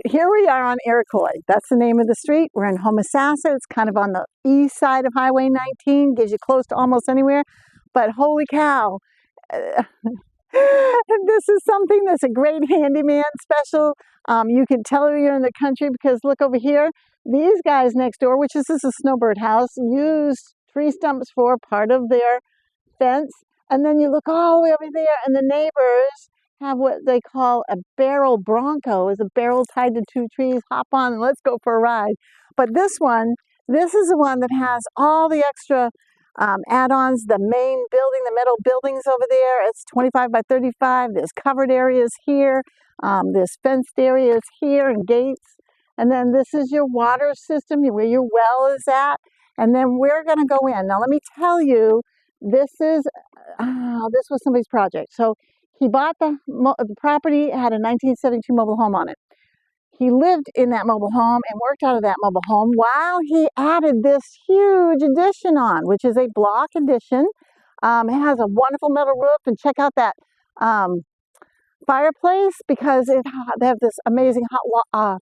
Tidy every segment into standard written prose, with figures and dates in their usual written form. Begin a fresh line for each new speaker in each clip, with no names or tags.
Here we are on Iroquois. That's the name of the street. We're in Homosassa. It's kind of on the east side of Highway 19. Gives you close to almost anywhere. But holy cow, this is something that's a great handyman special. You can tell you're in the country because look over here. These guys next door, which is a snowbird house, used tree stumps for part of their fence. And then you look all the way over there and the neighbors have what they call a barrel bronco. Is a barrel tied to two trees. Hop on and let's go for a ride. But this is the one that has all the extra add-ons. The main building, the metal buildings over there. It's 25 by 35. There's covered areas here. There's fenced areas here and gates. And then this is your water system, where your well is at. And then we're going to go in. Now let me tell you, this was somebody's project. So he bought the property, had a 1972 mobile home on it. He lived in that mobile home and worked out of that mobile home while he added this huge addition on, which is a block addition. It has a wonderful metal roof, and check out that fireplace because they have this amazing hot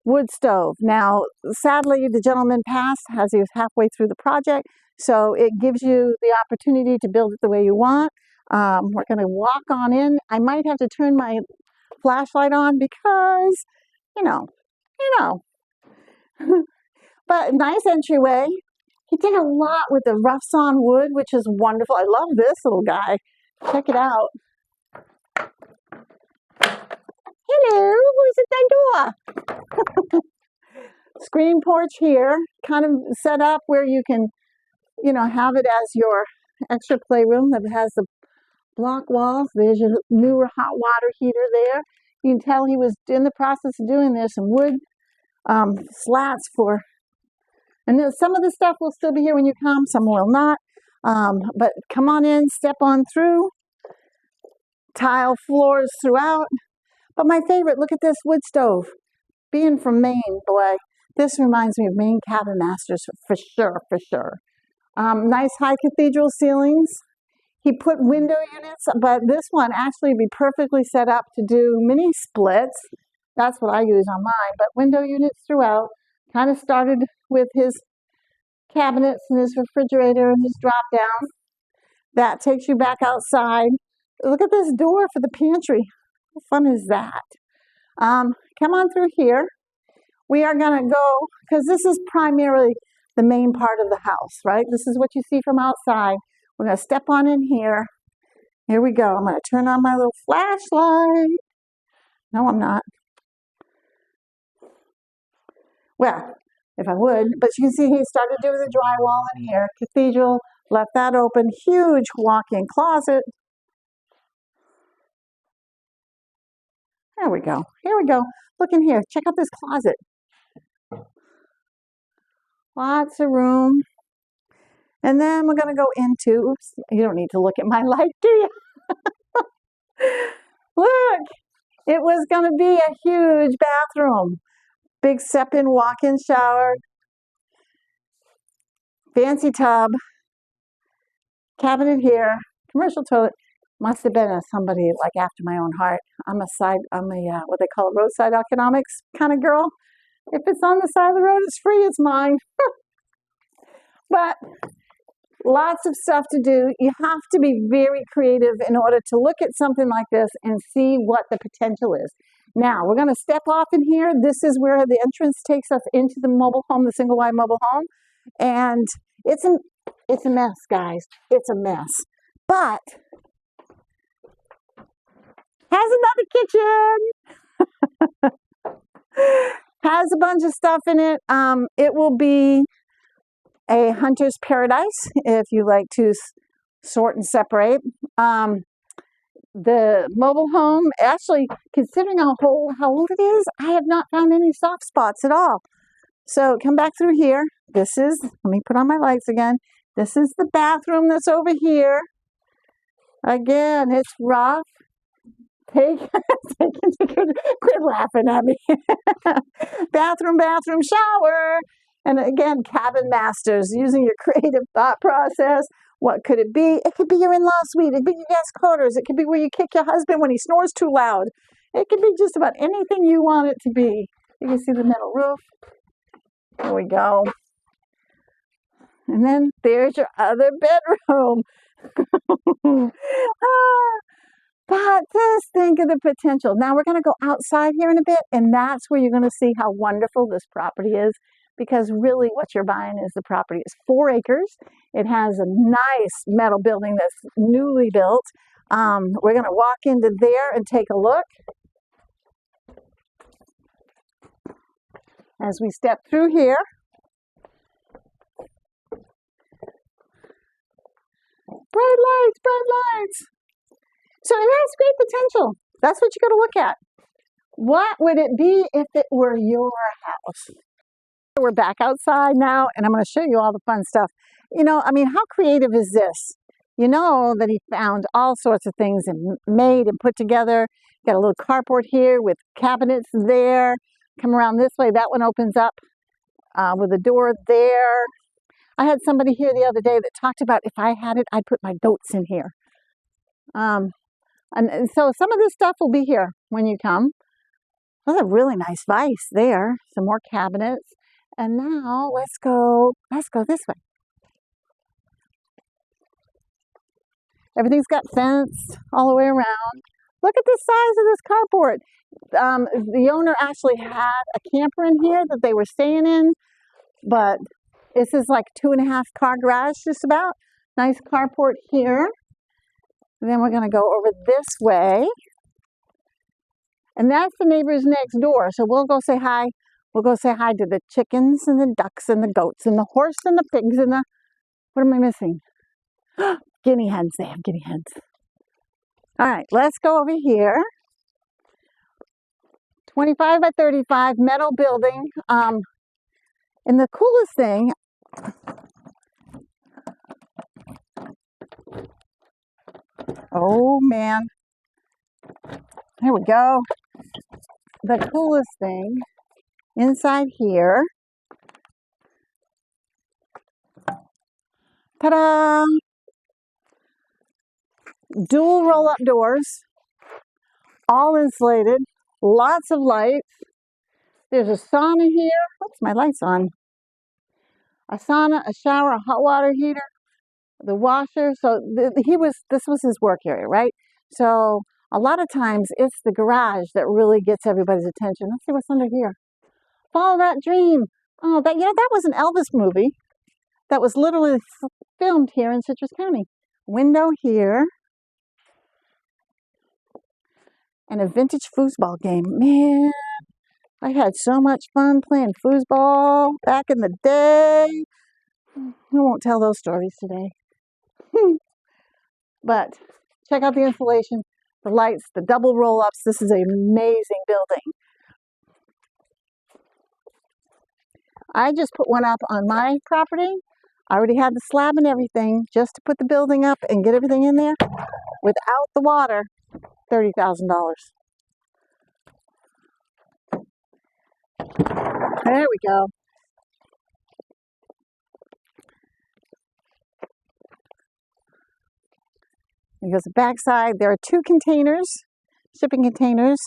wood stove. Now, sadly, the gentleman passed as he was halfway through the project, so it gives you the opportunity to build it the way you want. We're going to walk on in. I might have to turn my flashlight on because, you know. But nice entryway. He did a lot with the rough sawn wood, which is wonderful. I love this little guy. Check it out. Hello, who's at that door? Screen porch here, kind of set up where you can, have it as your extra playroom that has the block walls. There's your newer hot water heater there. You can tell he was in the process of doing this, some wood slats for, and then some of the stuff will still be here when you come, some will not. But come on in, step on through. Tile floors throughout. But my favorite, look at this wood stove. Being from Maine, boy, this reminds me of Maine cabin masters for sure. Nice high cathedral ceilings. He put window units, but this one actually be perfectly set up to do mini splits. That's what I use on mine, but window units throughout. Kind of started with his cabinets and his refrigerator and his drop down. That takes you back outside. Look at this door for the pantry. How fun is that? Come on through here. We are going to go, because this is primarily the main part of the house, right? This is what you see from outside. We're going to step on in here. Here we go. I'm going to turn on my little flashlight. No, I'm not. Well, if I would, but you can see he started doing the drywall in here. Cathedral, left that open. Huge walk-in closet. There we go. Here we go. Look in here. Check out this closet. Lots of room. And then we're going to go into, oops, you don't need to look at my light, do you? Look, it was going to be a huge bathroom. Big step-in walk-in shower. Fancy tub. Cabinet here. Commercial toilet. Must have been somebody like after my own heart. I'm a what they call a roadside economics kind of girl. If it's on the side of the road, it's free, it's mine. But lots of stuff to do. You have to be very creative in order to look at something like this and see what the potential is. Now, we're going to step off in here. This is where the entrance takes us into the mobile home, the single wide mobile home. And it's a mess, guys. It's a mess. But has another kitchen. Has a bunch of stuff in it. It will be a hunter's paradise if you like to sort and separate. The mobile home, actually, considering how old it is, I have not found any soft spots at all. So come back through here. Let me put on my lights again. This is the bathroom that's over here. Again, it's rough. Quit laughing at me. Bathroom, shower. And again, cabin masters, using your creative thought process. What could it be? It could be your in-law suite. It could be your guest quarters. It could be where you kick your husband when he snores too loud. It can be just about anything you want it to be. You can see the metal roof. There we go. And then there's your other bedroom. But just think of the potential. Now we're going to go outside here in a bit, and that's where you're going to see how wonderful this property is, because really what you're buying is the property. It's 4 acres. It has a nice metal building that's newly built. We're going to walk into there and take a look. As we step through here, bright lights, bright lights. So it has great potential. That's what you got to look at. What would it be if it were your house? We're back outside now, and I'm going to show you all the fun stuff. You know, I mean, how creative is this? You know that he found all sorts of things and made and put together. Got a little carport here with cabinets there. Come around this way. That one opens up with a door there. I had somebody here the other day that talked about if I had it, I'd put my goats in here. And so some of this stuff will be here when you come. That's a really nice vise there. Some more cabinets. And now let's go this way. Everything's got fenced all the way around. Look at the size of this carport. The owner actually had a camper in here that they were staying in, but this is like 2.5 car garage just about. Nice carport here. And then we're going to go over this way. And that's the neighbors next door. So we'll go say hi. We'll go say hi to the chickens and the ducks and the goats and the horse and the pigs and the... What am I missing? Guinea hens. They have guinea hens. All right, let's go over here. 25 by 35 metal building. And the coolest thing... Oh, man. There we go. The coolest thing inside here. Ta-da! Dual roll-up doors. All insulated. Lots of lights. There's a sauna here. Oops, my light's on. A sauna, a shower, a hot water heater. The washer. So this was his work area, right? So a lot of times it's the garage that really gets everybody's attention. Let's see what's under here. Follow that dream. Oh, that was an Elvis movie that was literally filmed here in Citrus County. Window here. And a vintage foosball game. Man, I had so much fun playing foosball back in the day. We won't tell those stories today. But check out the insulation, the lights, the double roll-ups. This is an amazing building. I just put one up on my property. I already had the slab and everything just to put the building up and get everything in there. Without the water, $30,000. There we go. Here's the backside. There are 2 containers, shipping containers.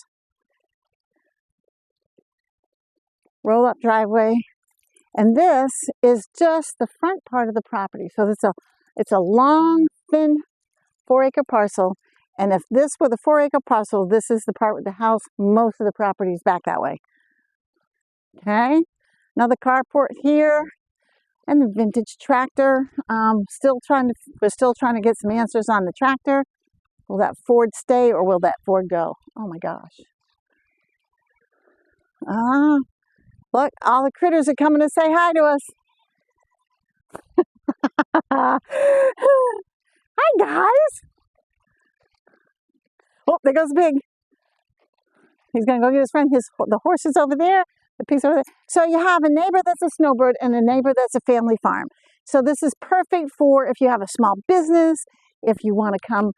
Roll-up driveway. And this is just the front part of the property. So it's a long, thin 4-acre parcel. And if this were the 4-acre parcel, this is the part with the house. Most of the property is back that way. Okay. Another carport here. And the vintage tractor. We're still trying to get some answers on the tractor. Will that Ford stay or will that Ford go? Oh my gosh. Look, all the critters are coming to say hi to us. Hi guys. Oh, there goes the pig. He's gonna go get his friend. The horse is over there. The piece over there. So you have a neighbor that's a snowbird and a neighbor that's a family farm. So this is perfect for if you have a small business, if you want to come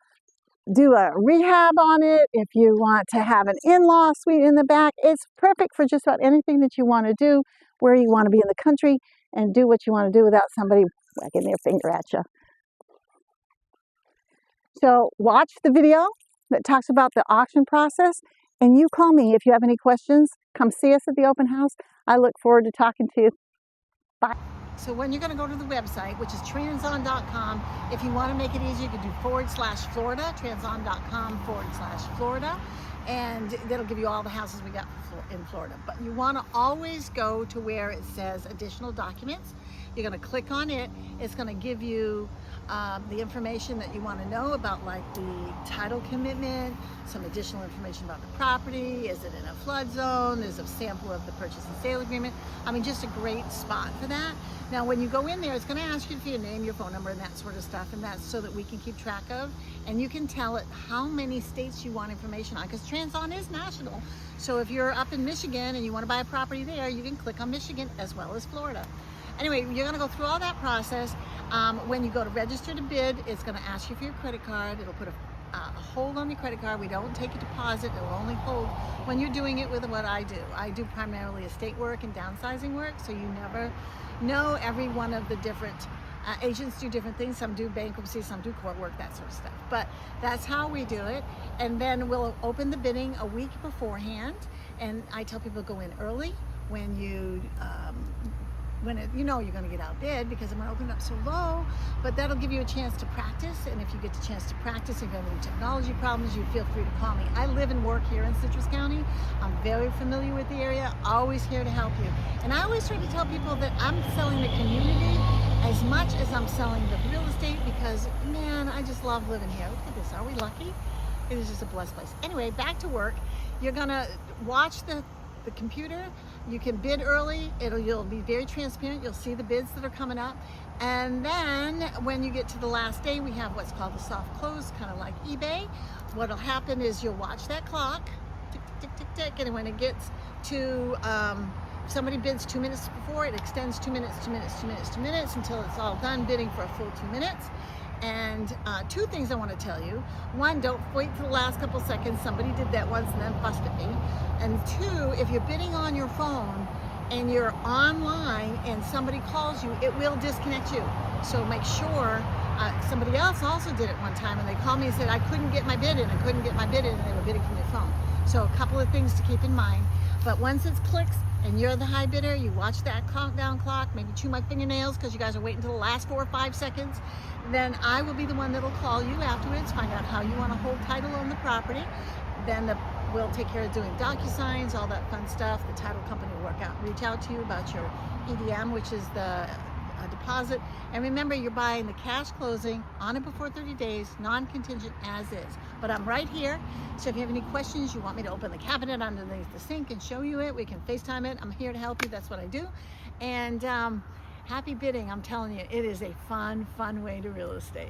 do a rehab on it, if you want to have an in-law suite in the back. It's perfect for just about anything that you want to do, where you want to be in the country and do what you want to do without somebody whacking their finger at you. So watch the video that talks about the auction process And you call me if you have any questions. Come see us at the open house. I look forward to talking to you. Bye. So when you're going to go to the website, which is transon.com, if you want to make it easy, you can do /Florida, transon.com/Florida, and that'll give you all the houses we got in Florida. But you want to always go to where it says additional documents. You're going to click on it. It's going to give you the information that you want to know about, like the title commitment, some additional information about the property. Is it in a flood zone? There's a sample of the purchase and sale agreement. I mean, just a great spot for that. Now, when you go in there, it's going to ask you for your name, your phone number, and that sort of stuff, and that's so that we can keep track of, and you can tell it how many states you want information on, because Transon is national. So if you're up in Michigan and you want to buy a property there, you can click on Michigan as well as Florida. Anyway, you're going to go through all that process. When you go to register to bid, it's going to ask you for your credit card. It'll put a hold on your credit card. We don't take a deposit. It'll only hold when you're doing it with what I do. I do primarily estate work and downsizing work, so you never know. Every one of the different agents do different things. Some do bankruptcy, some do court work, that sort of stuff. But that's how we do it. And then we'll open the bidding a week beforehand. And I tell people to go in early when you you know you're going to get outbid, because I'm going to open it up so low. But that'll give you a chance to practice, and if you get the chance to practice, if you have any technology problems, you feel free to call me. I live and work here in Citrus County. I'm very familiar with the area, always here to help you. And I always try to tell people that I'm selling the community as much as I'm selling the real estate, because man, I just love living here. Look at this, are we lucky? It is just a blessed place. Anyway, back to work. You're gonna watch the computer. You can bid early. You'll be very transparent. You'll see the bids that are coming up. And then when you get to the last day, we have what's called the soft close, kind of like eBay. What'll happen is you'll watch that clock, tick, tick, tick, tick, tick, and when it gets to, somebody bids 2 minutes before, it extends 2 minutes, 2 minutes, 2 minutes, 2 minutes until it's all done bidding for a full 2 minutes. And two things I want to tell you. One, don't wait for the last couple seconds. Somebody did that once and then busted me. And two, if you're bidding on your phone and you're online and somebody calls you, it will disconnect you. So make sure. Somebody else also did it one time, and they called me and said, I couldn't get my bid in, and they were bidding from their phone. So a couple of things to keep in mind. But once it clicks and you're the high bidder, you watch that countdown clock, maybe chew my fingernails because you guys are waiting until the last 4 or 5 seconds. Then I will be the one that'll call you afterwards, find out how you want to hold title on the property. Then we'll take care of doing DocuSigns, all that fun stuff. The title company will reach out to you about your EDM, which is the deposit. And remember, you're buying the cash closing on it before 30 days, non-contingent as is. But I'm right here, so if you have any questions, you want me to open the cabinet underneath the sink and show you it, we can FaceTime it. I'm here to help you. That's what I do. And happy bidding. I'm telling you, it is a fun way to real estate.